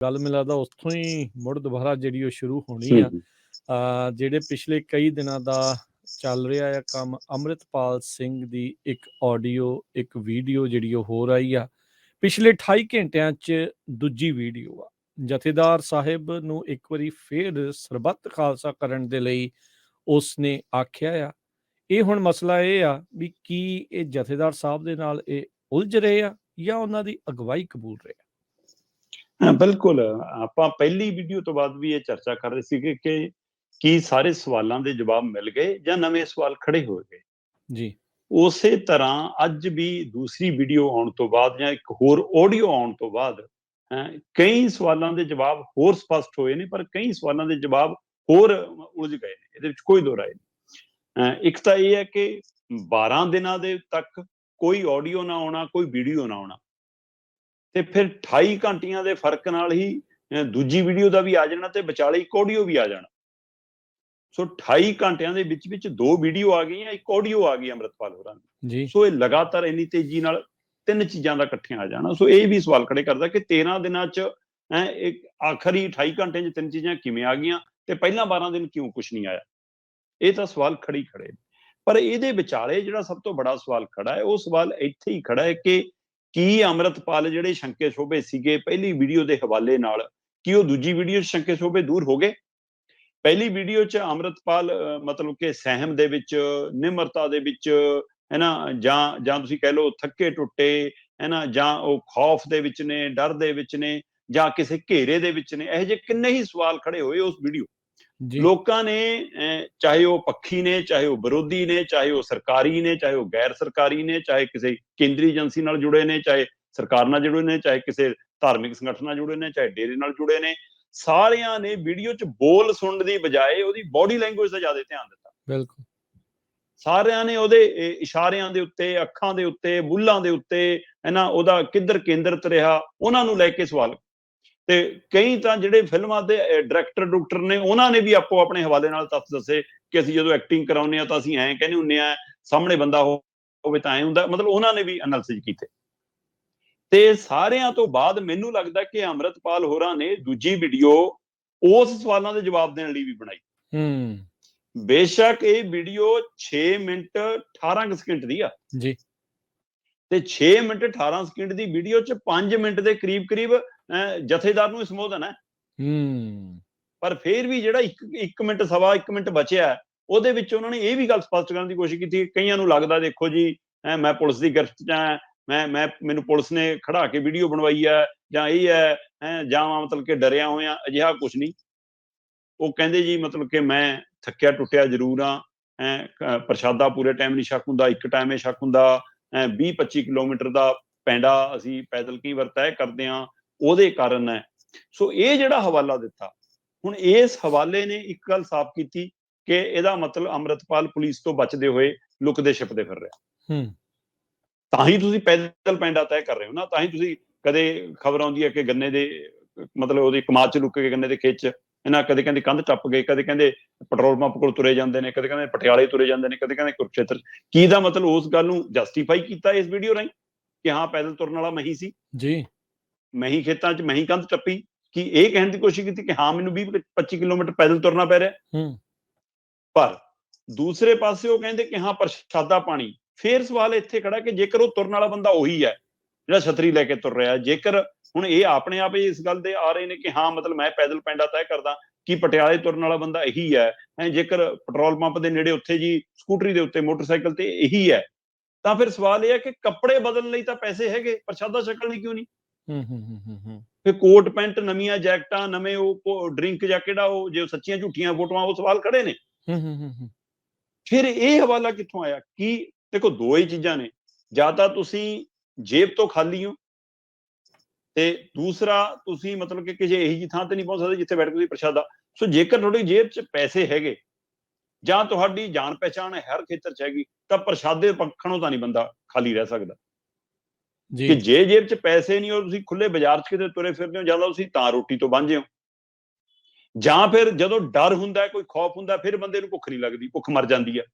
ਗੱਲ ਮੈਨੂੰ ਲੱਗਦਾ ਉੱਥੋਂ ਹੀ ਮੁੜ ਦੁਬਾਰਾ ਜਿਹੜੀ ਉਹ ਸ਼ੁਰੂ ਹੋਣੀ ਆ। ਜਿਹੜੇ ਪਿਛਲੇ ਕਈ ਦਿਨਾਂ ਦਾ ਚੱਲ ਰਿਹਾ ਆ ਕੰਮ, ਅੰਮ੍ਰਿਤਪਾਲ ਸਿੰਘ ਦੀ ਇੱਕ ਆਡੀਓ ਇੱਕ ਵੀਡੀਓ ਜਿਹੜੀ ਉਹ ਹੋ ਰਹੀ ਆ ਪਿਛਲੇ 28 ਘੰਟਿਆਂ 'ਚ ਦੂਜੀ ਵੀਡੀਓ ਆ। ਜਥੇਦਾਰ ਸਾਹਿਬ ਨੂੰ ਇੱਕ ਵਾਰੀ ਫੇਰ ਸਰਬੱਤ ਖਾਲਸਾ ਕਰਨ ਦੇ ਲਈ ਉਸਨੇ ਆਖਿਆ ਆ। ਇਹ ਹੁਣ ਮਸਲਾ ਇਹ ਆ ਵੀ ਕੀ ਇਹ ਜਥੇਦਾਰ ਸਾਹਿਬ ਦੇ ਨਾਲ ਇਹ ਉਲਝ ਰਹੇ ਆ ਜਾਂ ਉਹਨਾਂ ਦੀ ਅਗਵਾਈ ਕਬੂਲ ਰਹੇ ਆ। ਬਿਲਕੁਲ, ਆਪਾਂ ਪਹਿਲੀ ਵੀਡੀਓ ਤੋਂ ਬਾਅਦ ਵੀ ਇਹ ਚਰਚਾ ਕਰ ਰਹੇ ਸੀਗੇ ਕਿ ਕੀ ਸਾਰੇ ਸਵਾਲਾਂ ਦੇ ਜਵਾਬ ਮਿਲ ਗਏ ਜਾਂ ਨਵੇਂ ਸਵਾਲ ਖੜੇ ਹੋ ਗਏ ਜੀ। ਉਸੇ ਤਰ੍ਹਾਂ ਅੱਜ ਵੀ ਦੂਸਰੀ ਵੀਡੀਓ ਆਉਣ ਤੋਂ ਬਾਅਦ ਜਾਂ ਇੱਕ ਹੋਰ ਆਡੀਓ ਆਉਣ ਤੋਂ ਬਾਅਦ ਕਈ ਸਵਾਲਾਂ ਦੇ ਜਵਾਬ ਹੋਰ ਸਪਸ਼ਟ ਹੋਏ ਨੇ, ਪਰ ਕਈ ਸਵਾਲਾਂ ਦੇ ਜਵਾਬ ਹੋਰ ਉਲਝ ਗਏ ਨੇ। ਇਹਦੇ ਵਿੱਚ ਕੋਈ ਦੋ ਰਾਏ ਨਹੀਂ। ਇੱਕ ਤਾਂ ਇਹ ਹੈ ਕਿ 12 ਦਿਨਾਂ ਦੇ ਤੱਕ ਕੋਈ ਆਡੀਓ ਨਾ ਆਉਣਾ, ਕੋਈ ਵੀਡੀਓ ਨਾ ਆਉਣਾ, ਤੇ ਫਿਰ 28 ਘੰਟਿਆਂ ਦੇ ਫਰਕ ਨਾਲ ਹੀ ਦੂਜੀ ਵੀਡੀਓ ਦਾ ਵੀ ਆ ਜਾਣਾ ਤੇ ਵਿਚਾਲੇ ਇੱਕ ਆਡੀਓ ਵੀ ਆ ਜਾਣਾ। ਸੋ 28 ਘੰਟਿਆਂ ਦੇ ਵਿੱਚ ਦੋ ਵੀਡੀਓ ਆ ਗਈਆਂ, ਇੱਕ ਆਡੀਓ ਆ ਗਈ ਅੰਮ੍ਰਿਤਪਾਲ ਹੋਰਾਂ ਦੀ। ਸੋ ਇਹ ਲਗਾਤਾਰ ਇੰਨੀ ਤੇਜ਼ੀ ਨਾਲ ਤਿੰਨ ਚੀਜ਼ਾਂ ਦਾ ਇਕੱਠਿਆਂ ਆ ਜਾਣਾ। ਸੋ ਇਹ ਵੀ ਸਵਾਲ ਖੜੇ ਕਰਦਾ ਕਿ 13 ਦਿਨਾਂ 'ਚ ਇੱਕ ਆਖਰੀ 28 ਘੰਟਿਆਂ 'ਚ ਤਿੰਨ ਚੀਜ਼ਾਂ ਕਿਵੇਂ ਆ ਗਈਆਂ ਤੇ ਪਹਿਲਾਂ 12 ਦਿਨ ਕਿਉਂ ਕੁਛ ਨਹੀਂ ਆਇਆ। ਇਹ ਤਾਂ ਸਵਾਲ ਖੜੇ ਪਰ ਇਹਦੇ ਵਿਚਾਲੇ ਜਿਹੜਾ ਸਭ ਤੋਂ ਬੜਾ ਸਵਾਲ ਖੜਾ ਹੈ, ਉਹ ਸਵਾਲ ਇੱਥੇ ਹੀ ਖੜਾ ਹੈ ਕਿ ਕੀ ਅੰਮ੍ਰਿਤਪਾਲ ਜਿਹੜੇ ਸ਼ੰਕੇ ਸ਼ੋਭੇ ਸੀਗੇ ਪਹਿਲੀ ਵੀਡੀਓ ਦੇ ਹਵਾਲੇ ਨਾਲ, ਕੀ ਉਹ ਦੂਜੀ ਵੀਡੀਓ 'ਚ ਸ਼ੰਕੇ ਸ਼ੋਭੇ ਦੂਰ ਹੋ ਗਏ? ਪਹਿਲੀ ਵੀਡੀਓ 'ਚ ਅੰਮ੍ਰਿਤਪਾਲ ਮਤਲਬ ਕਿ ਸਹਿਮ ਦੇ ਵਿੱਚ, ਨਿਮਰਤਾ ਦੇ ਵਿੱਚ ਹੈ ਨਾ, ਜਾਂ ਤੁਸੀਂ ਕਹਿ ਲਓ ਥੱਕੇ ਟੁੱਟੇ ਹੈ ਨਾ, ਜਾਂ ਉਹ ਖੌਫ ਦੇ ਵਿੱਚ ਨੇ, ਡਰ ਦੇ ਵਿੱਚ ਨੇ, ਜਾਂ ਕਿਸੇ ਘੇਰੇ ਦੇ ਵਿੱਚ ਨੇ। ਇਹੋ ਜਿਹੇ ਕਿੰਨੇ ਹੀ ਸਵਾਲ ਖੜੇ ਹੋਏ ਉਸ ਵੀਡੀਓ। ਲੋਕਾਂ ਨੇ, ਚਾਹੇ ਉਹ ਪੱਖੀ ਨੇ, ਚਾਹੇ ਉਹ ਵਿਰੋਧੀ ਨੇ, ਚਾਹੇ ਉਹ ਸਰਕਾਰੀ ਨੇ, ਚਾਹੇ ਉਹ ਗੈਰ ਸਰਕਾਰੀ ਨੇ, ਚਾਹੇ ਕਿਸੇ ਕੇਂਦਰੀ ਏਜੰਸੀ ਨਾਲ ਜੁੜੇ ਨੇ, ਚਾਹੇ ਸਰਕਾਰ ਨਾਲ ਜੁੜੇ ਨੇ, ਚਾਹੇ ਕਿਸੇ ਧਾਰਮਿਕ ਸੰਗਠਨ ਨਾਲ ਜੁੜੇ ਨੇ, ਚਾਹੇ ਡੇਰੇ ਨਾਲ ਜੁੜੇ ਨੇ, ਸਾਰਿਆਂ ਨੇ ਵੀਡੀਓ 'ਚ ਬੋਲ ਸੁਣਨ ਦੀ ਬਜਾਏ ਉਹਦੀ ਬੋਡੀ ਲੈਂਗੁਏਜ ਦਾ ਜ਼ਿਆਦਾ ਧਿਆਨ ਦਿੱਤਾ। ਬਿਲਕੁਲ, ਸਾਰਿਆਂ ਨੇ ਉਹਦੇ ਇਸ਼ਾਰਿਆਂ ਦੇ ਉੱਤੇ, ਅੱਖਾਂ ਦੇ ਉੱਤੇ, ਬੁੱਲਾਂ ਦੇ ਉੱਤੇ ਹੈ ਨਾ, ਉਹਦਾ ਕਿੱਧਰ ਕੇਂਦਰਿਤ ਰਿਹਾ, ਉਹਨਾਂ ਨੂੰ ਲੈ ਕੇ ਸਵਾਲ। ਤੇ ਕਈ ਤਾਂ ਜਿਹੜੇ ਫਿਲਮਾਂ ਦੇ ਡਾਇਰੈਕਟਰ ਨੇ, ਉਹਨਾਂ ਨੇ ਵੀ ਆਪੋ ਆਪਣੇ ਹਵਾਲੇ ਨਾਲ ਤੱਥ ਦੱਸੇ ਕਿ ਅਸੀਂ ਜਦੋਂ ਐਕਟਿੰਗ ਕਰਾਉਂਦੇ ਹਾਂ ਤਾਂ ਅਸੀਂ ਐਂ ਕਹਿੰਦੇ ਹੁੰਦੇ ਆ, ਸਾਹਮਣੇ ਬੰਦਾ ਹੋਵੇ ਤਾਂ ਐਂ ਹੁੰਦਾ। ਮਤਲਬ ਉਹਨਾਂ ਨੇ ਵੀ ਐਨਾਲਿਸਿਸ ਕੀਤੇ। ਤੇ ਸਾਰਿਆਂ ਤੋਂ ਬਾਅਦ ਮੈਨੂੰ ਲੱਗਦਾ ਕਿ ਅੰਮ੍ਰਿਤਪਾਲ ਹੋਰਾਂ ਨੇ ਦੂਜੀ ਵੀਡੀਓ ਉਸ ਸਵਾਲਾਂ ਦੇ ਜਵਾਬ ਦੇਣ ਲਈ ਵੀ ਬਣਾਈ। ਬੇਸ਼ੱਕ ਇਹ ਵੀਡੀਓ 6 ਮਿੰਟ 18 ਸਕਿੰਟ ਦੀ ਆ ਜੀ, ਤੇ 6 ਮਿੰਟ 18 ਸਕਿੰਟ ਦੀ ਵੀਡੀਓ 'ਚ 5 ਮਿੰਟ ਦੇ ਕਰੀਬ ਜਥੇਦਾਰ ਨੂੰ ਸੰਬੋਧਨ ਹੈ। ਪਰ ਫਿਰ ਵੀ ਜਿਹੜਾ 1 ਮਿੰਟ, ਸਵਾ 1 ਮਿੰਟ ਬਚਿਆ, ਉਹਦੇ ਵਿੱਚ ਉਹਨਾਂ ਨੇ ਇਹ ਵੀ ਗੱਲ ਸਪਸ਼ਟ ਕਰਨ ਦੀ ਕੋਸ਼ਿਸ਼ ਕੀਤੀ। ਕਈਆਂ ਨੂੰ ਲੱਗਦਾ ਦੇਖੋ ਜੀ ਮੈਂ ਪੁਲਿਸ ਦੀ ਗਿਰਫਤ 'ਚ ਆ, ਮੈਨੂੰ ਪੁਲਿਸ ਨੇ ਖੜਾ ਕੇ ਵੀਡੀਓ ਬਣਵਾਈ ਹੈ, ਜਾਂ ਇਹ ਹੈ ਜਾਂ ਮਤਲਬ ਕਿ ਡਰਿਆ ਹੋਇਆ। ਅਜਿਹਾ ਕੁਛ ਨਹੀਂ। ਉਹ ਕਹਿੰਦੇ ਜੀ ਮਤਲਬ ਕਿ ਮੈਂ ਥੱਕਿਆ ਟੁੱਟਿਆ ਜ਼ਰੂਰ ਹਾਂ, ਪ੍ਰਸ਼ਾਦਾ ਪੂਰੇ ਟਾਈਮ ਨਹੀਂ ਛਕ ਹੁੰਦਾ, ਇੱਕ ਟਾਈਮ ਛਕ ਹੁੰਦਾ, 20-25 ਕਿਲੋਮੀਟਰ ਦਾ ਪੈਂਡਾ ਅਸੀਂ ਪੈਦਲ ਕਈ ਵਾਰ ਤੈਅ ਕਰਦੇ ਹਾਂ, ਉਹਦੇ ਕਾਰਨ ਹੈ। ਸੋ ਇਹ ਜਿਹੜਾ ਹਵਾਲਾ ਦਿੱਤਾ, ਹੁਣ ਇਸ ਹਵਾਲੇ ਨੇ ਇੱਕ ਗੱਲ ਸਾਫ਼ ਕੀਤੀ ਕਿ ਇਹਦਾ ਮਤਲਬ ਅੰਮ੍ਰਿਤਪਾਲ ਪੁਲਿਸ ਤੋਂ ਬਚਦੇ ਹੋਏ ਲੁਕਦੇ ਛਿਪਦੇ ਫਿਰ ਰਿਹਾ। ਤਾਂ ਹੀ ਤੁਸੀਂ ਪੈਦਲ ਪੈਂਡਾ ਤੈਅ ਕਰ ਰਹੇ ਹੋ ਨਾ, ਤਾਂ ਹੀ ਤੁਸੀਂ ਕਦੇ ਖਬਰ ਆਉਂਦੀ ਹੈ ਕਿ ਗੰਨੇ ਦੇ ਮਤਲਬ ਉਹਦੀ ਕਮਾਦ 'ਚ ਲੁੱਕ ਕੇ ਗੰਨੇ ਦੇ ਖੇਤ 'ਚ ਇਹਨਾਂ, ਕਦੇ ਕਹਿੰਦੇ ਕੰਧ ਟੱਪ ਗਏ, ਕਦੇ ਕਹਿੰਦੇ ਪੈਟਰੋਲ ਪੰਪ ਕੋਲ ਤੁਰੇ ਜਾਂਦੇ ਨੇ, ਕਦੇ ਕਹਿੰਦੇ ਪਟਿਆਲੇ ਤੁਰੇ ਜਾਂਦੇ ਨੇ, ਕਦੇ ਕਹਿੰਦੇ ਕੁਰਕਸ਼ੇਤਰ। ਕੀ ਦਾ ਮਤਲਬ ਉਸ ਗੱਲ ਨੂੰ ਜਸਟੀਫਾਈ ਕੀਤਾ ਇਸ ਵੀਡੀਓ ਰਾਹੀਂ ਕਿ ਹਾਂ ਪੈਦਲ ਤੁਰਨ ਵਾਲਾ ਮੈਂ ਹੀ ਸੀ ਜੀ, ਮੈਂ ਹੀ ਖੇਤਾਂ 'ਚ, ਮੈਂ ਹੀ ਕੰਧ ਟੱਪੀ। ਕਿ ਇਹ ਕਹਿਣ ਦੀ ਕੋਸ਼ਿਸ਼ ਕੀਤੀ ਕਿ ਹਾਂ ਮੈਨੂੰ 20-25 ਕਿਲੋਮੀਟਰ ਪੈਦਲ ਤੁਰਨਾ ਪੈ ਰਿਹਾ। ਪਰ ਦੂਸਰੇ ਪਾਸੇ ਉਹ ਕਹਿੰਦੇ ਕਿ ਹਾਂ ਪ੍ਰਸ਼ਾਦਾ ਪਾਣੀ। ਫੇਰ ਸਵਾਲ ਇੱਥੇ ਖੜਾ ਕਿ ਜੇਕਰ ਉਹ ਤੁਰਨ ਵਾਲਾ ਬੰਦਾ ਉਹੀ ਹੈ ਜਿਹੜਾ ਛਤਰੀ ਲੈ ਕੇ ਤੁਰ ਰਿਹਾ, ਜੇਕਰ ਹੁਣ ਇਹ ਆਪਣੇ ਆਪ ਹੀ ਇਸ ਗੱਲ ਦੇ ਆ ਰਹੇ ਨੇ ਕਿ ਹਾਂ ਮਤਲਬ ਮੈਂ ਪੈਦਲ ਪੈਂਡਾ ਤੈਅ ਕਰਦਾ, ਕਿ ਪਟਿਆਲੇ ਤੁਰਨ ਵਾਲਾ ਬੰਦਾ ਇਹੀ ਹੈ, ਜੇਕਰ ਪੈਟਰੋਲ ਪੰਪ ਦੇ ਨੇੜੇ ਉੱਥੇ ਜੀ ਸਕੂਟਰੀ ਦੇ ਉੱਤੇ, ਮੋਟਰਸਾਈਕਲ ਤੇ ਇਹੀ ਹੈ, ਤਾਂ ਫਿਰ ਸਵਾਲ ਇਹ ਹੈ ਕਿ ਕੱਪੜੇ ਬਦਲਣ ਲਈ ਤਾਂ ਪੈਸੇ ਹੈਗੇ, ਪ੍ਰਸ਼ਾਦਾ ਛਕਣ ਲਈ ਕਿਉਂ ਨਹੀਂ? ਫਿਰ ਕੋਟ ਪੈਂਟ, ਨਵੀਆਂ ਜੈਕਟਾਂ, ਨਵੇਂ ਉਹ ਡਰਿੰਕ ਜਾਂ ਕਿਹੜਾ ਉਹ ਜੇ ਸੱਚੀਆਂ ਝੂਠੀਆਂ ਫੋਟੋਆਂ, ਉਹ ਸਵਾਲ ਖੜੇ ਨੇ। ਫਿਰ ਇਹ ਹਵਾਲਾ ਕਿੱਥੋਂ ਆਇਆ? ਕੀ ਦੇਖੋ, ਦੋ ਹੀ ਚੀਜ਼ਾਂ ਨੇ, ਜਾਂ ਤਾਂ ਤੁਸੀਂ ਜੇਬ ਤੋਂ ਖਾਲੀ ਹੋ, ਤੇ ਦੂਸਰਾ ਤੁਸੀਂ ਮਤਲਬ ਕਿ ਕਿਸੇ ਇਹੀ ਜਿਹੀ ਥਾਂ ਤੇ ਨਹੀਂ ਪਹੁੰਚ ਸਕਦੇ ਜਿੱਥੇ ਬੈਠ ਕੇ ਤੁਸੀਂ ਪ੍ਰਸ਼ਾਦਾ। ਸੋ ਜੇਕਰ ਤੁਹਾਡੀ ਜੇਬ 'ਚ ਪੈਸੇ ਹੈਗੇ ਜਾਂ ਤੁਹਾਡੀ ਜਾਣ ਪਹਿਚਾਣ ਹਰ ਖੇਤਰ 'ਚ ਹੈਗੀ, ਤਾਂ ਪ੍ਰਸ਼ਾਦੇ ਪੱਖਣੋਂ ਤਾਂ ਨਹੀਂ ਬੰਦਾ ਖਾਲੀ ਰਹਿ ਸਕਦਾ। ਕਿ ਜੇ ਜੇਬ 'ਚ ਪੈਸੇ ਨਹੀਂ ਹੋ, ਤੁਸੀਂ ਖੁੱਲੇ ਬਾਜ਼ਾਰ 'ਚ ਕਿਤੇ ਤੁਰੇ ਫਿਰਦੇ ਹੋ, ਜਾਂ ਤੁਸੀਂ ਤਾਂ ਰੋਟੀ ਤੋਂ ਵਾਂਝੇ ਹੋ, ਜਾਂ ਫਿਰ ਜਦੋਂ ਡਰ ਹੁੰਦਾ, ਕੋਈ ਖੌਫ ਹੁੰਦਾ, ਫਿਰ ਬੰਦੇ ਨੂੰ ਭੁੱਖ ਨਹੀਂ ਲੱਗਦੀ, ਭੁੱਖ ਮਰ ਜਾਂਦੀ ਹੈ।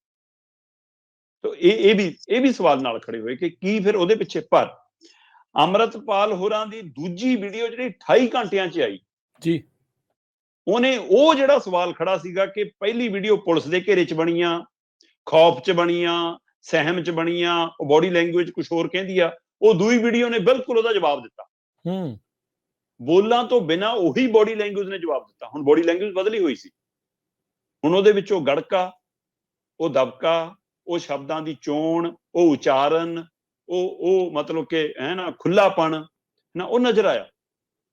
ਤਾਂ ਇਹ ਵੀ ਸਵਾਲ ਨਾਲ ਖੜੇ ਹੋਏ ਕਿ ਕੀ ਫਿਰ ਉਹਦੇ ਪਿੱਛੇ। ਪਰ ਅੰਮ੍ਰਿਤਪਾਲ ਹੋਰਾਂ ਦੀ ਦੂਜੀ ਵੀਡੀਓ ਜਿਹੜੀ 28 ਘੰਟਿਆਂ 'ਚ ਆਈ ਜੀ, ਉਹਨੇ ਉਹ ਜਿਹੜਾ ਸਵਾਲ ਖੜਾ ਸੀਗਾ ਕਿ ਪਹਿਲੀ ਵੀਡੀਓ ਪੁਲਿਸ ਦੇ ਘੇਰੇ 'ਚ ਬਣੀਆਂ, ਖੌਫ 'ਚ ਬਣੀਆਂ, ਸਹਿਮ 'ਚ ਬਣੀਆਂ, ਉਹ ਬੋਡੀ ਲੈਂਗੁਏਜ ਕੁਝ ਹੋਰ ਕਹਿੰਦੀ ਆ, ਉਹ ਦੂਈ ਵੀਡੀਓ ਨੇ ਬਿਲਕੁਲ ਉਹਦਾ ਜਵਾਬ ਦਿੱਤਾ। ਬੋਲਾਂ ਤੋਂ ਬਿਨਾਂ ਉਹੀ ਬੋਡੀ ਲੈਂਗੁਏਜ ਨੇ ਜਵਾਬ ਦਿੱਤਾ। ਹੁਣ ਬੋਡੀ ਲੈਂਗੁਏਜ ਬਦਲੀ ਹੋਈ ਸੀ, ਹੁਣ ਉਹਦੇ ਵਿੱਚ ਉਹ ਗੜਕਾ, ਉਹ ਦਬਕਾ, ਉਹ ਸ਼ਬਦਾਂ ਦੀ ਚੋਣ, ਉਹ ਉਚਾਰਨ, ਉਹ ਮਤਲਬ ਕਿ ਹੈ ਨਾ ਖੁੱਲਾਪਣ ਨਾ, ਉਹ ਨਜ਼ਰ ਆਇਆ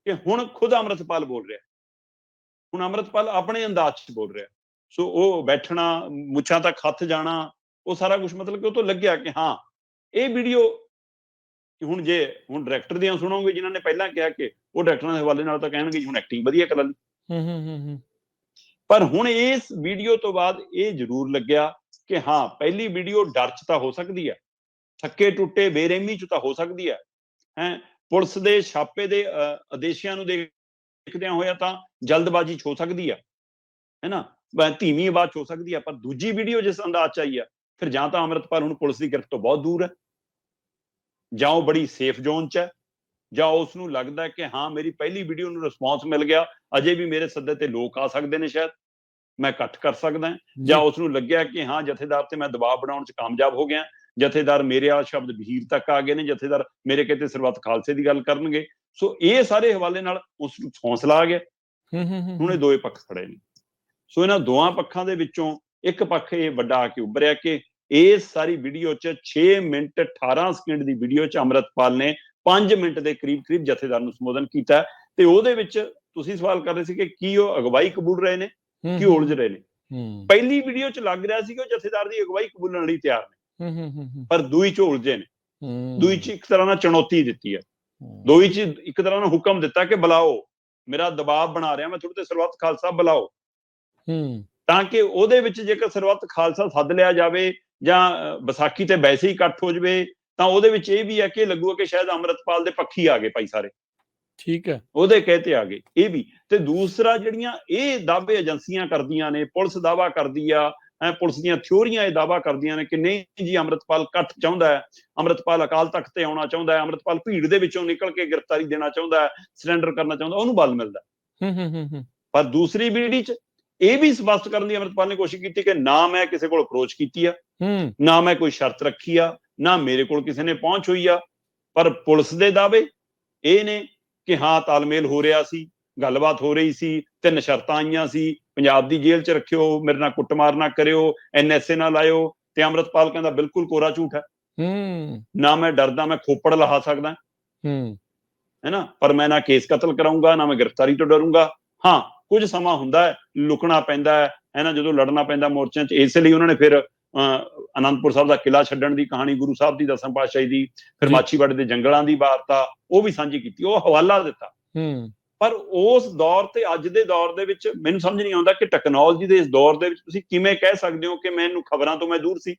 ਕਿ ਹੁਣ ਖੁਦ ਅੰਮ੍ਰਿਤਪਾਲ ਬੋਲ ਰਿਹਾ। ਹੁਣ ਅੰਮ੍ਰਿਤਪਾਲ ਆਪਣੇ ਅੰਦਾਜ਼ 'ਚ ਬੋਲ ਰਿਹਾ। ਸੋ ਉਹ ਬੈਠਣਾ, ਮੁੱਛਾਂ ਤੱਕ ਹੱਥ ਜਾਣਾ, ਉਹ ਸਾਰਾ ਕੁਝ ਮਤਲਬ ਕਿ ਉਹ ਤੋਂ ਲੱਗਿਆ ਕਿ ਹਾਂ ਇਹ ਵੀਡੀਓ ਹੁਣ ਜੇ ਹੁਣ ਡਾਇਰੈਕਟਰ ਦੀਆਂ ਸੁਣੋਗੇ, ਜਿਨ੍ਹਾਂ ਨੇ ਪਹਿਲਾਂ ਕਿਹਾ ਕਿ ਉਹ ਡਾਇਰੈਕਟਰਾਂ ਦੇ ਹਵਾਲੇ ਨਾਲ ਤਾਂ ਕਹਿਣਗੇ ਜੀ ਹੁਣ ਐਕਟਿੰਗ ਵਧੀਆ ਕਰ ਲਈ। ਪਰ ਹੁਣ ਇਸ ਵੀਡੀਓ ਤੋਂ ਬਾਅਦ ਇਹ ਜ਼ਰੂਰ ਲੱਗਿਆ ਕਿ ਹਾਂ ਪਹਿਲੀ ਵੀਡੀਓ ਡਰ 'ਚ ਤਾਂ ਹੋ ਸਕਦੀ ਹੈ, ਥੱਕੇ ਟੁੱਟੇ ਬੇਰਹਿਮੀ 'ਚ ਤਾਂ ਹੋ ਸਕਦੀ ਹੈ, ਪੁਲਿਸ ਦੇ ਛਾਪੇ ਦੇ ਆਦੇਸ਼ਾਂ ਨੂੰ ਦੇਖਦਿਆਂ ਹੋਇਆ ਤਾਂ ਜਲਦਬਾਜ਼ੀ 'ਚ ਹੋ ਸਕਦੀ ਹੈ ਨਾ, ਧੀਮੀ ਆਵਾਜ਼ 'ਚ ਹੋ ਸਕਦੀ ਹੈ। ਪਰ ਦੂਜੀ ਵੀਡੀਓ ਜਿਸ ਅੰਦਾਜ਼ 'ਚ ਆਈ ਆ, ਫਿਰ ਜਾਂ ਤਾਂ ਅੰਮ੍ਰਿਤਪਾਲ ਹੁਣ ਪੁਲਿਸ ਦੀ ਗਿਰਫਤ ਤੋਂ ਬਹੁਤ ਦੂਰ ਹੈ, ਜਾਂ ਉਹ ਬੜੀ ਸੇਫ ਜ਼ੋਨ 'ਚ ਹੈ, ਜਾਂ ਉਸ ਨੂੰ ਲੱਗਦਾ ਕਿ ਹਾਂ ਮੇਰੀ ਪਹਿਲੀ ਵੀਡੀਓ ਨੂੰ ਰਿਸਪੌਂਸ ਮਿਲ ਗਿਆ, ਅਜੇ ਵੀ ਮੇਰੇ ਸੱਦੇ ਤੇ ਲੋਕ ਆ ਸਕਦੇ ਨੇ, ਸ਼ਾਇਦ ਮੈਂ ਇਕੱਠ ਕਰ ਸਕਦਾ, ਜਾਂ ਉਸ ਨੂੰ ਲੱਗਿਆ ਕਿ ਹਾਂ ਜਥੇਦਾਰ ਤੇ ਮੈਂ ਦਬਾਅ ਬਣਾਉਣ 'ਚ ਕਾਮਯਾਬ ਹੋ ਗਿਆ, ਜਥੇਦਾਰ ਮੇਰੇ ਆ ਸ਼ਬਦ ਵਹੀਰ ਤੱਕ ਆ ਗਏ ਨੇ, ਜਥੇਦਾਰ ਮੇਰੇ ਕਿਤੇ ਸਰਬੱਤ ਖਾਲਸੇ ਦੀ ਗੱਲ ਕਰਨਗੇ। ਸੋ ਇਹ ਸਾਰੇ ਹਵਾਲੇ ਨਾਲ ਉਸ ਨੂੰ ਹੌਸਲਾ ਆ ਗਿਆ। ਹੁਣ ਇਹ ਦੋਏ ਪੱਖ ਖੜੇ ਨੇ। ਸੋ ਇਹਨਾਂ ਦੋਵਾਂ ਪੱਖਾਂ ਦੇ ਵਿੱਚੋਂ ਇੱਕ ਪੱਖ ਇਹ ਵੱਡਾ ਆ ਕੇ ਉੱਭਰਿਆ ਕਿ ਇਸ ਸਾਰੀ ਵੀਡੀਓ 'ਚ 6 ਮਿੰਟ 18 ਸਕਿੰਟ ਦੀ ਵੀਡੀਓ 'ਚ ਅੰਮ੍ਰਿਤਪਾਲ ਨੇ 5 ਮਿੰਟ ਦੇ ਕਰੀਬ ਜਥੇਦਾਰ ਨੂੰ ਸੰਬੋਧਨ ਕੀਤਾ, ਤੇ ਉਹਦੇ ਵਿੱਚ ਤੁਸੀਂ ਸਵਾਲ ਕਰ ਰਹੇ ਸੀ ਕਿ ਕੀ ਉਹ ਅਗਵਾਈ ਕਬੂਲ ਰਹੇ ਨੇ, ਕੀ ਉਲਝ ਰਹੇ ਨੇ। ਪਹਿਲੀ ਵੀਡੀਓ 'ਚ ਲੱਗ ਰਿਹਾ ਸੀ ਕਿ ਉਹ ਜਥੇਦਾਰ ਦੀ ਅਗਵਾਈ ਕਬੂਲਣ ਲਈ ਤਿਆਰ ਨੇ, ਪਰ ਦੂਈ 'ਚ ਉਲਝੇ ਨੇ। ਦੂਈ 'ਚ ਇੱਕ ਤਰ੍ਹਾਂ ਨਾਲ ਚੁਣੌਤੀ ਦਿੱਤੀ ਹੈ, ਦੂਈ 'ਚ ਇੱਕ ਤਰ੍ਹਾਂ ਨਾਲ ਹੁਕਮ ਦਿੱਤਾ ਕਿ ਬੁਲਾਓ, ਮੇਰਾ ਦਬਾਅ ਬਣਾ ਰਿਹਾ ਮੈਂ ਤੁਹਾਡੇ ਤੇ, ਸਰਬੱਤ ਖਾਲਸਾ ਬੁਲਾਓ, ਤਾਂ ਕਿ ਉਹਦੇ ਵਿੱਚ ਜੇਕਰ ਸਰਬੱਤ ਖਾਲਸਾ ਸੱਦ ਲਿਆ ਜਾਵੇ ਜਾਂ ਵਿਸਾਖੀ ਤੇ ਵੈਸੇ ਹੀ ਇਕੱਠ ਹੋ ਜਾਵੇ, ਤਾਂ ਉਹਦੇ ਵਿੱਚ ਇਹ ਵੀ ਹੈ ਕਿ ਲੱਗੂਗਾ ਕਿ ਸ਼ਾਇਦ ਅੰਮ੍ਰਿਤਪਾਲ ਦੇ ਪੱਖੀ ਆ ਗਏ ਭਾਈ ਸਾਰੇ, ਠੀਕ ਹੈ, ਉਹਦੇ ਕਹਤੇ ਆ ਗਏ। ਇਹ ਵੀ ਤੇ ਦੂਸਰਾ ਜਿਹੜੀਆਂ ਇਹ ਦਾਅਵੇ ਏਜੰਸੀਆਂ ਕਰਦੀਆਂ ਨੇ, ਪੁਲਿਸ ਦਾਅਵਾ ਕਰਦੀ ਆ, ਪੁਲਿਸ ਦੀਆਂ ਥਿਊਰੀਆਂ ਇਹ ਦਾਅਵਾ ਕਰਦੀਆਂ ਨੇ ਕਿ ਨਹੀਂ ਜੀ ਅੰਮ੍ਰਿਤਪਾਲ ਇਕੱਠ ਚਾਹੁੰਦਾ ਹੈ, ਅੰਮ੍ਰਿਤਪਾਲ ਅਕਾਲ ਤਖਤ ਤੇ ਆਉਣਾ ਚਾਹੁੰਦਾ ਹੈ, ਅੰਮ੍ਰਿਤਪਾਲ ਭੀੜ ਦੇ ਵਿੱਚੋਂ ਨਿਕਲ ਕੇ ਗ੍ਰਿਫਤਾਰੀ ਦੇਣਾ ਚਾਹੁੰਦਾ ਹੈ, ਸਰੈਂਡਰ ਕਰਨਾ ਚਾਹੁੰਦਾ, ਉਹਨੂੰ ਬਲ ਮਿਲਦਾ। ਪਰ ਦੂਸਰੀ ਵੀਡੀ 'ਚ ਇਹ ਵੀ ਸਪਸ਼ਟ ਕਰਨ ਦੀ ਅੰਮ੍ਰਿਤਪਾਲ ਨੇ ਕੋਸ਼ਿਸ਼ ਕੀਤੀ ਕਿ ਨਾ ਮੈਂ ਕਿਸੇ ਕੋਲ ਅਪਰੋਚ ਕੀਤੀ ਆ, ਨਾ ਮੈਂ ਕੋਈ ਸ਼ਰਤ ਰੱਖੀ ਆ, ਨਾ ਮੇਰੇ ਕੋਲ ਕਿਸੇ ਨੇ ਪਹੁੰਚ ਹੋਈ ਆ, ਪਰ ਪੁਲਿਸ ਦੇ ਦਾਅਵੇ ਇਹ ਨੇ ਕਿ ਹਾਂ ਤਾਲਮੇਲ ਹੋ ਰਿਹਾ ਸੀ, ਗੱਲਬਾਤ ਹੋ ਰਹੀ ਸੀ, 3 ਸ਼ਰਤਾਂ ਆਈਆਂ ਸੀ, ਪੰਜਾਬ ਦੀ ਜੇਲ੍ਹ 'ਚ ਰੱਖਿਓ, ਮੇਰੇ ਨਾਲ ਕੁੱਟਮਾਰ ਨਾ ਕਰਿਓ, NSA ਨਾ ਲਾਇਓ, ਤੇ ਅੰਮ੍ਰਿਤਪਾਲ ਕਹਿੰਦਾ ਬਿਲਕੁਲ ਕੋਰਾ ਝੂਠ ਹੈ, ਨਾ ਮੈਂ ਡਰਦਾ, ਮੈਂ ਖੋਪੜ ਲਹਾ ਸਕਦਾ ਹੈ ਨਾ, ਪਰ ਮੈਂ ਨਾ ਕੇਸ ਕਤਲ ਕਰਾਉਂਗਾ, ਨਾ ਮੈਂ ਗ੍ਰਿਫਤਾਰੀ ਤੋਂ ਡਰੂੰਗਾ। ਹਾਂ ਕੁਝ ਸਮਾਂ ਹੁੰਦਾ ਹੈ, ਲੁਕਣਾ ਪੈਂਦਾ ਹੈ ਨਾ, ਜਦੋਂ ਲੜਨਾ ਪੈਂਦਾ ਮੋਰਚਿਆਂ 'ਚ। ਇਸ ਲਈ ਉਹਨਾਂ ਨੇ ਫਿਰ ਅਨੰਦਪੁਰ ਸਾਹਿਬ ਦਾ ਕਿਲ੍ਹਾ ਛੱਡਣ ਦੀ ਕਹਾਣੀ, ਗੁਰੂ ਸਾਹਿਬ ਦੀ, 10ਵੇਂ ਪਾਤਸ਼ਾਹੀ ਦੀ, ਫਿਰ ਮਾਛੀਵਾੜੇ ਦੇ ਜੰਗਲਾਂ ਦੀ ਵਾਰਤਾ ਉਹ ਵੀ ਸਾਂਝੀ ਕੀਤੀ, ਉਹ ਹਵਾਲਾ ਦਿੱਤਾ। ਪਰ ਉਸ ਦੌਰ ਤੇ ਅੱਜ ਦੇ ਦੌਰ ਦੇ ਵਿੱਚ ਮੈਨੂੰ ਸਮਝ ਨਹੀਂ ਆਉਂਦਾ ਕਿ ਟੈਕਨੋਲੋਜੀ ਦੇ ਇਸ ਦੌਰ ਦੇ ਵਿੱਚ ਤੁਸੀਂ ਕਿਵੇਂ ਕਹਿ ਸਕਦੇ ਹੋ ਕਿ ਮੈਨੂੰ ਖਬਰਾਂ ਤੋਂ ਮੈਂ ਦੂਰ ਸੀ,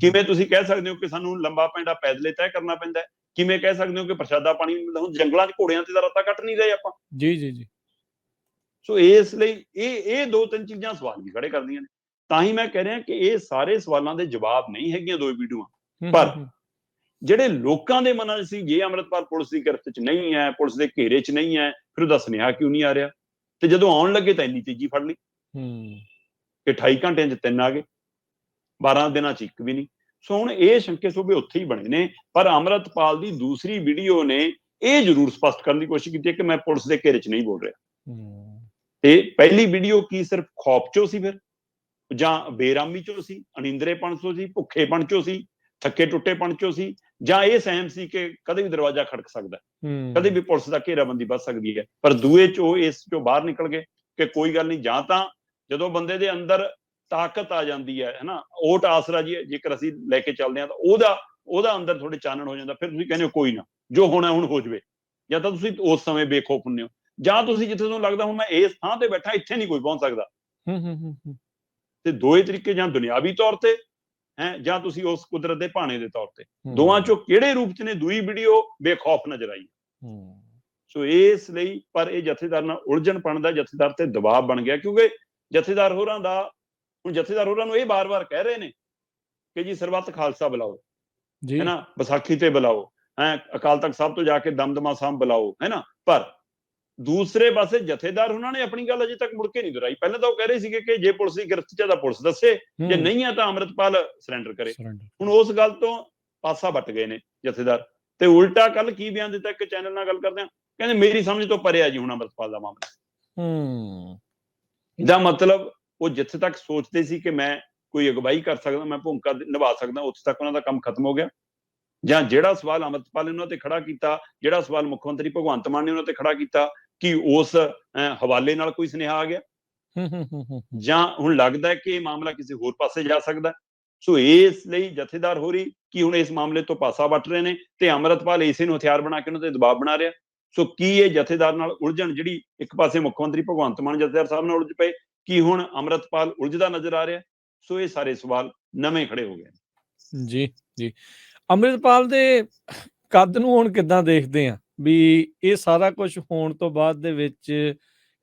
ਕਿਵੇਂ ਤੁਸੀਂ ਕਹਿ ਸਕਦੇ ਹੋ ਕਿ ਸਾਨੂੰ ਲੰਬਾ ਪੈਂਡਾ ਪੈਦਲੇ ਤੈਅ ਕਰਨਾ ਪੈਂਦਾ, ਕਿਵੇਂ ਕਹਿ ਸਕਦੇ ਹੋ ਕਿ ਪ੍ਰਸ਼ਾਦਾ ਪਾਣੀ ਹੁਣ ਜੰਗਲਾਂ 'ਚ ਘੋੜਿਆਂ ਤੇ ਤਾਂ ਰੱਤਾ ਕੱਟ ਨਹੀਂ ਰਹੇ ਆਪਾਂ। ਜੀ। ਸੋ ਇਸ ਲਈ ਇਹ 2-3 ਚੀਜ਼ਾਂ ਸਵਾਲ ਵੀ ਖੜੇ ਕਰਦੀਆਂ ਨੇ। ਤਾਂ ਹੀ ਮੈਂ ਕਹਿ ਰਿਹਾ ਕਿ ਇਹ ਸਾਰੇ ਸਵਾਲਾਂ ਦੇ ਜਵਾਬ ਨਹੀਂ ਹੈਗੀਆਂ ਦੋ ਵੀਡੀਓਆਂ, ਪਰ ਜਿਹੜੇ ਲੋਕਾਂ ਦੇ ਮਨਾਂ 'ਚ ਸੀ ਜੇ ਅੰਮ੍ਰਿਤਪਾਲ ਪੁਲਿਸ ਦੀ ਗਿਰਫਤ 'ਚ ਨਹੀਂ ਹੈ, ਪੁਲਿਸ ਦੇ ਘੇਰੇ 'ਚ ਨਹੀਂ ਹੈ, ਫਿਰ ਉਹਦਾ ਸੁਨੇਹਾ ਕਿਉਂ ਨਹੀਂ ਆ ਰਿਹਾ, ਤੇ ਜਦੋਂ ਆਉਣ ਲੱਗੇ ਤਾਂ ਇੰਨੀ ਤੇਜ਼ੀ ਫੜ ਲਈ ਕਿ 28 ਘੰਟਿਆਂ 'ਚ 3 ਆ ਗਏ, 12 ਦਿਨਾਂ 'ਚ 1 ਵੀ ਨਹੀਂ। ਸੋ ਹੁਣ ਇਹ ਸ਼ੰਕੇ ਸੋਭੇ ਉੱਥੇ ਹੀ ਬਣੇ ਨੇ। ਪਰ ਅੰਮ੍ਰਿਤਪਾਲ ਦੀ ਦੂਸਰੀ ਵੀਡੀਓ ਨੇ ਇਹ ਜ਼ਰੂਰ ਸਪਸ਼ਟ ਕਰਨ ਦੀ ਕੋਸ਼ਿਸ਼ ਕੀਤੀ ਹੈ ਕਿ ਮੈਂ ਪੁਲਿਸ ਦੇ ਘੇਰੇ 'ਚ ਨਹੀਂ ਬੋਲ ਰਿਹਾ। ਤੇ ਪਹਿਲੀ ਵੀਡੀਓ ਕੀ ਸਿਰਫ ਖੌਫ 'ਚੋਂ ਸੀ ਫਿਰ, ਜਾਂ ਬੇਰਾਮੀ 'ਚੋਂ ਸੀ, ਅਨਿੰਦਰੇਪਣ 'ਚੋਂ ਸੀ, ਭੁੱਖੇਪਣ 'ਚੋਂ ਸੀ, ਥੱਕੇ ਟੁੱਟੇਪਣ 'ਚੋਂ ਸੀ, ਜਾਂ ਇਹ ਸਹਿਮ ਸੀ ਕਿ ਕਦੇ ਵੀ ਦਰਵਾਜ਼ਾ ਖੜਕ ਸਕਦਾ, ਕਦੇ ਵੀ ਪੁਲਿਸ ਦਾ ਘੇਰਾਬੰਦੀ ਵੱਧ ਸਕਦੀ ਹੈ। ਪਰ ਦੂਏ 'ਚ ਉਹ ਇਸ 'ਚੋਂ ਬਾਹਰ ਨਿਕਲ ਗਏ ਕਿ ਕੋਈ ਗੱਲ ਨਹੀਂ, ਜਾਂ ਤਾਂ ਜਦੋਂ ਬੰਦੇ ਦੇ ਅੰਦਰ ਤਾਕਤ ਆ ਜਾਂਦੀ ਹੈ ਨਾ, ਓਟ ਆਸਰਾ ਜੀ ਜੇਕਰ ਅਸੀਂ ਲੈ ਕੇ ਚੱਲਦੇ ਹਾਂ, ਤਾਂ ਉਹਦਾ ਅੰਦਰ ਥੋੜੇ ਚਾਨਣ ਹੋ ਜਾਂਦਾ, ਫਿਰ ਤੁਸੀਂ ਕਹਿੰਦੇ ਹੋ ਕੋਈ ਨਾ ਜੋ ਹੋਣਾ ਹੁਣ ਹੋ ਜਾਵੇ, ਜਾਂ ਤਾਂ ਤੁਸੀਂ ਉਸ ਸਮੇਂ ਬੇਖੌਫ ਹੁੰਦੇ ਹੋ, ਜਾਂ ਤੁਸੀਂ ਜਿੱਥੇ ਤੁਹਾਨੂੰ ਲੱਗਦਾ ਹੁਣ ਮੈਂ ਇਸ ਥਾਂ ਤੇ ਬੈਠਾ, ਇੱਥੇ ਨਹੀਂ ਕੋਈ ਪਹੁੰਚ ਸਕਦਾ। ਤੇ ਦੋਏ ਤਰੀਕੇ, ਜਾਂ ਦੁਨਿਆਵੀ ਤੌਰ ਤੇ ਜਾਂ ਤੁਸੀਂ ਉਸ ਕੁਦਰਤ ਦੇ ਭਾਣੇ ਦੇ ਤੌਰ ਤੇ, ਦੋਵਾਂ ਚੋਂ ਕਿਹੜੇ ਰੂਪ 'ਚ ਨੇ ਦੂਈ ਵੀਡੀਓ ਬੇਖੌਫ ਨਜ਼ਰ ਆਈ। ਸੋ ਇਸ ਲਈ ਪਰ ਇਹ ਜਥੇਦਾਰ ਨਾਲ ਉਲਝਣ ਪਣ ਦਾ, ਜਥੇਦਾਰ ਤੇ ਦਬਾਅ ਬਣ ਗਿਆ, ਕਿਉਂਕਿ ਜਥੇਦਾਰ ਹੋਰਾਂ ਦਾ ਹੁਣ ਜਥੇਦਾਰ ਹੋਰਾਂ ਨੂੰ ਇਹ ਬਾਰ-ਬਾਰ ਕਹਿ ਰਹੇ ਨੇ ਕਿ ਜੀ ਸਰਬੱਤ ਖਾਲਸਾ ਬੁਲਾਓ, ਹੈ ਨਾ, ਵਿਸਾਖੀ ਤੇ ਬੁਲਾਓ, ਅਕਾਲ ਤਖਤ ਸਾਹਿਬ ਤੋਂ ਜਾ ਕੇ ਦਮਦਮਾ ਸਾਹਿਬ ਬੁਲਾਓ, ਹੈ ਨਾ। ਪਰ ਦੂਸਰੇ ਪਾਸੇ ਜਥੇਦਾਰ ਉਹਨਾਂ ਨੇ ਆਪਣੀ ਗੱਲ ਅਜੇ ਤੱਕ ਮੁੜ ਕੇ ਨਹੀਂ ਦੁਹਰਾਈ। ਪਹਿਲਾਂ ਤਾਂ ਉਹ ਕਹਿ ਰਹੇ ਸੀਗੇ ਕਿ ਜੇ ਪੁਲਿਸ ਦੀ ਗ੍ਰਿਫਤ 'ਚ ਤਾਂ ਪੁਲਿਸ ਦੱਸੇ, ਜੇ ਨਹੀਂ ਆ ਤਾਂ ਅੰਮ੍ਰਿਤਪਾਲ ਸਰੈਂਡਰ ਕਰੇ। ਹੁਣ ਉਸ ਗੱਲ ਤੋਂ ਪਾਸਾ ਵੱਟ ਗਏ ਨੇ ਜਥੇਦਾਰ, ਤੇ ਉਲਟਾ ਕੱਲ ਕੀ ਬਿਆਨ ਦਿੱਤਾ, ਇੱਕ ਚੈਨਲ ਨਾਲ ਗੱਲ ਕਰਦੇ ਆ, ਕਹਿੰਦੇ ਮੇਰੀ ਸਮਝ ਤੋਂ ਪਰੇ ਆ ਜੀ ਹੁਣ ਅੰਮ੍ਰਿਤਪਾਲ ਦਾ ਮਾਮਲਾ। ਇਹਦਾ ਮਤਲਬ ਉਹ ਜਿੱਥੇ ਤੱਕ ਸੋਚਦੇ ਸੀ ਕਿ ਮੈਂ ਕੋਈ ਅਗਵਾਈ ਕਰ ਸਕਦਾ, ਮੈਂ ਭੂਮਿਕਾ ਨਿਭਾ ਸਕਦਾ, ਉੱਥੇ ਤੱਕ ਉਹਨਾਂ ਦਾ ਕੰਮ ਖਤਮ ਹੋ ਗਿਆ। ਜਾਂ ਜਿਹੜਾ ਸਵਾਲ ਅੰਮ੍ਰਿਤਪਾਲ ਨੇ ਉਹਨਾਂ ਤੇ ਖੜਾ ਕੀਤਾ, ਜਿਹੜਾ ਸਵਾਲ ਮੁੱਖ ਮੰਤਰੀ ਭਗਵੰਤ ਮਾਨ ਨੇ ਉਹਨਾਂ ਤੇ ਖੜਾ ਕੀਤਾ, ਕਿ ਉਸ ਹਵਾਲੇ ਨਾਲ ਕੋਈ ਸੁਨੇਹਾ ਆ ਗਿਆ, ਜਾਂ ਹੁਣ ਲੱਗਦਾ ਹੈ ਕਿ ਇਹ ਮਾਮਲਾ ਕਿਸੇ ਹੋਰ ਪਾਸੇ ਜਾ ਸਕਦਾ। ਸੋ ਇਸ ਲਈ ਜਥੇਦਾਰ ਹੋ ਰਹੀ ਕਿ ਹੁਣ ਇਸ ਮਾਮਲੇ ਤੋਂ ਪਾਸਾ ਵੱਟ ਰਹੇ ਨੇ, ਤੇ ਅੰਮ੍ਰਿਤਪਾਲ ਇਸੇ ਨੂੰ ਹਥਿਆਰ ਬਣਾ ਕੇ ਉਹਨਾਂ ਤੇ ਦਬਾਅ ਬਣਾ ਰਿਹਾ। ਸੋ ਕੀ ਇਹ ਜਥੇਦਾਰ ਨਾਲ ਉਲਝਣ, ਜਿਹੜੀ ਇੱਕ ਪਾਸੇ ਮੁੱਖ ਮੰਤਰੀ ਭਗਵੰਤ ਮਾਨ ਜਥੇਦਾਰ ਸਾਹਿਬ ਨਾਲ ਉਲਝ ਪਏ, ਕੀ ਹੁਣ ਅੰਮ੍ਰਿਤਪਾਲ ਉਲਝਦਾ ਨਜ਼ਰ ਆ ਰਿਹਾ? ਸੋ ਇਹ ਸਾਰੇ ਸਵਾਲ ਨਵੇਂ ਖੜੇ ਹੋ ਗਏ। ਜੀ ਜੀ, ਅੰਮ੍ਰਿਤਪਾਲ ਦੇ ਕੱਦ ਨੂੰ ਹੁਣ ਕਿੱਦਾਂ ਦੇਖਦੇ ਆ ਵੀ ਇਹ ਸਾਰਾ ਕੁਝ ਹੋਣ ਤੋਂ ਬਾਅਦ ਦੇ ਵਿੱਚ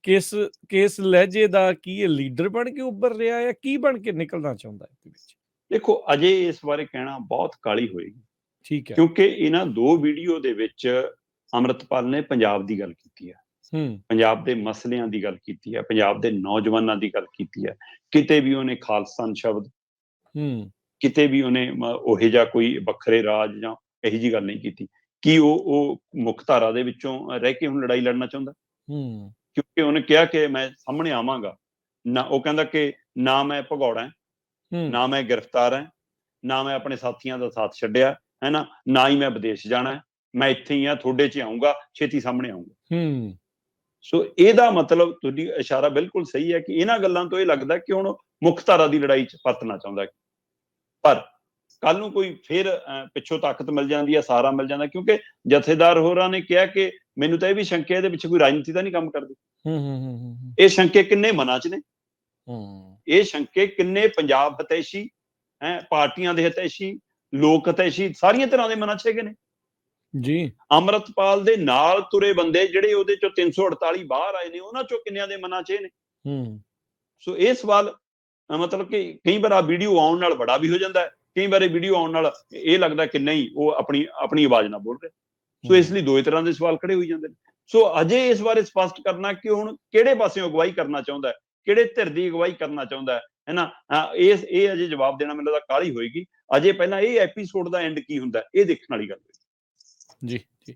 ਕਿਸ ਲਹਿਜੇ ਦਾ, ਕੀ ਇਹ ਲੀਡਰ ਬਣ ਕੇ ਉੱਭਰ ਰਿਹਾ ਹੈ, ਕੀ ਬਣ ਕੇ ਨਿਕਲਣਾ ਚਾਹੁੰਦਾ ਇਹਦੇ ਵਿੱਚ? ਦੇਖੋ, ਅਜੇ ਇਸ ਬਾਰੇ ਕਹਿਣਾ ਬਹੁਤ ਕਾਹਲੀ ਹੋਏਗੀ। ਠੀਕ ਹੈ, ਕਿਉਂਕਿ ਇਹਨਾਂ 2 ਵੀਡੀਓ ਦੇ ਵਿੱਚ ਅੰਮ੍ਰਿਤਪਾਲ ਨੇ ਪੰਜਾਬ ਦੀ ਗੱਲ ਕੀਤੀ ਹੈ, ਪੰਜਾਬ ਦੇ ਮਸਲਿਆਂ ਦੀ ਗੱਲ ਕੀਤੀ ਹੈ, ਪੰਜਾਬ ਦੇ ਨੌਜਵਾਨਾਂ ਦੀ ਗੱਲ ਕੀਤੀ ਹੈ। ਕਿਤੇ ਵੀ ਉਹਨੇ ਖਾਲਿਸਤਾਨ ਸ਼ਬਦ, ਕਿਤੇ ਵੀ ਉਹਨੇ ਉਹੋ ਜਿਹਾ ਕੋਈ ਵੱਖਰੇ ਰਾਜ ਜਾਂ ਇਹੋ ਜਿਹੀ ਗੱਲ ਨਹੀਂ ਕੀਤੀ। ਕੀ ਉਹ ਮੁੱਖ ਧਾਰਾ ਦੇ ਵਿੱਚੋਂ ਰਹਿ ਕੇ ਹੁਣ ਲੜਾਈ ਲੜਨਾ ਚਾਹੁੰਦਾ? ਕਿਉਂਕਿ ਉਹਨੇ ਕਿਹਾ ਕਿ ਮੈਂ ਸਾਹਮਣੇ ਆਵਾਂਗਾ ਨਾ, ਉਹ ਕਹਿੰਦਾ ਕਿ ਨਾ ਮੈਂ ਭਗੌੜਾ, ਨਾ ਮੈਂ ਗ੍ਰਿਫਤਾਰ ਹਾਂ, ਨਾ ਮੈਂ ਆਪਣੇ ਸਾਥੀਆਂ ਦਾ ਸਾਥ ਛੱਡਿਆ, ਹੈ ਨਾ ਹੀ ਮੈਂ ਵਿਦੇਸ਼ ਜਾਣਾ, ਮੈਂ ਇੱਥੇ ਹੀ ਆ, ਤੁਹਾਡੇ 'ਚ ਆਊਂਗਾ, ਛੇਤੀ ਸਾਹਮਣੇ ਆਊਂਗਾ। ਸੋ ਇਹਦਾ ਮਤਲਬ ਤੁਹਾਡੀ ਇਸ਼ਾਰਾ ਬਿਲਕੁਲ ਸਹੀ ਹੈ ਕਿ ਇਹਨਾਂ ਗੱਲਾਂ ਤੋਂ ਇਹ ਲੱਗਦਾ ਕਿ ਹੁਣ ਮੁੱਖ ਧਾਰਾ ਦੀ ਲੜਾਈ 'ਚ ਪਰਤਣਾ ਚਾਹੁੰਦਾ। ਪਰ ਕੱਲ ਨੂੰ ਕੋਈ ਫਿਰ ਪਿੱਛੋਂ ਤਾਕਤ ਮਿਲ ਜਾਂਦੀ ਹੈ, ਸਹਾਰਾ ਮਿਲ ਜਾਂਦਾ, ਕਿਉਂਕਿ ਜਥੇਦਾਰ ਹੋਰਾਂ ਨੇ ਕਿਹਾ ਕਿ ਮੈਨੂੰ ਤਾਂ ਇਹ ਵੀ ਸ਼ੰਕੇ ਇਹਦੇ ਪਿੱਛੇ ਕੋਈ ਰਾਜਨੀਤੀ ਤਾਂ ਨਹੀਂ ਕੰਮ ਕਰਦੀ। ਇਹ ਸ਼ੰਕੇ ਕਿੰਨੇ ਮਨਾਂ 'ਚ ਨੇ, ਇਹ ਸ਼ੰਕੇ ਕਿੰਨੇ ਪੰਜਾਬ ਹਿਤੈਸ਼ੀ, ਪਾਰਟੀਆਂ ਦੇ ਹਿਤੈਸ਼ੀ, ਲੋਕ ਹਿਤੈਸ਼ੀ, ਸਾਰੀਆਂ ਤਰ੍ਹਾਂ ਦੇ ਮਨਾਂ 'ਚ ਹੈਗੇ ਨੇ ਜੀ। ਅੰਮ੍ਰਿਤਪਾਲ ਦੇ ਨਾਲ ਤੁਰੇ ਬੰਦੇ ਜਿਹੜੇ ਉਹਦੇ ਚੋਂ 348 ਬਾਹਰ ਆਏ ਨੇ, ਉਹਨਾਂ ਚੋਂ ਕਿੰਨਿਆਂ ਦੇ ਮਨਾਂ 'ਚ ਇਹ ਨੇ। ਸੋ ਇਹ ਸਵਾਲ ਮਤਲਬ ਕਿ ਕਈ ਵਾਰ ਆ ਵੀਡੀਓ ਆਉਣ ਨਾਲ ਬੜਾ ਵੀ ਹੋ ਜਾਂਦਾ, ਕਈ ਵਾਰ ਇਹ ਵੀਡੀਓ ਆਉਣ ਨਾਲ ਇਹ ਲੱਗਦਾ ਕਿ ਨਹੀਂ, ਉਹ ਆਪਣੀ ਆਵਾਜ਼ ਨਾਲ ਬੋਲ ਰਿਹਾ। ਸੋ ਇਸ ਲਈ 2 ਤਰ੍ਹਾਂ ਦੇ ਸਵਾਲ ਖੜੇ ਹੋਈ ਜਾਂਦੇ ਨੇ। ਸੋ ਅਜੇ ਇਸ ਬਾਰੇ ਸਪਸ਼ਟ ਕਰਨਾ ਕਿ ਹੁਣ ਕਿਹੜੇ ਪਾਸਿਓਂ ਅਗਵਾਈ ਕਰਨਾ ਚਾਹੁੰਦਾ, ਕਿਹੜੇ ਧਿਰ ਦੀ ਅਗਵਾਈ ਕਰਨਾ ਚਾਹੁੰਦਾ, ਹੈ ਨਾ, ਇਹ ਅਜੇ ਜਵਾਬ ਦੇਣਾ ਮੈਨੂੰ ਲੱਗਦਾ ਕਾਹਲੀ ਹੋਏਗੀ। ਅਜੇ ਪਹਿਲਾਂ ਇਹ ਐਪੀਸੋਡ ਦਾ ਐਂਡ ਕੀ ਹੁੰਦਾ, ਇਹ ਦੇਖਣ ਵਾਲੀ ਗੱਲ ਹੈ। ਜੀ ਜੀ।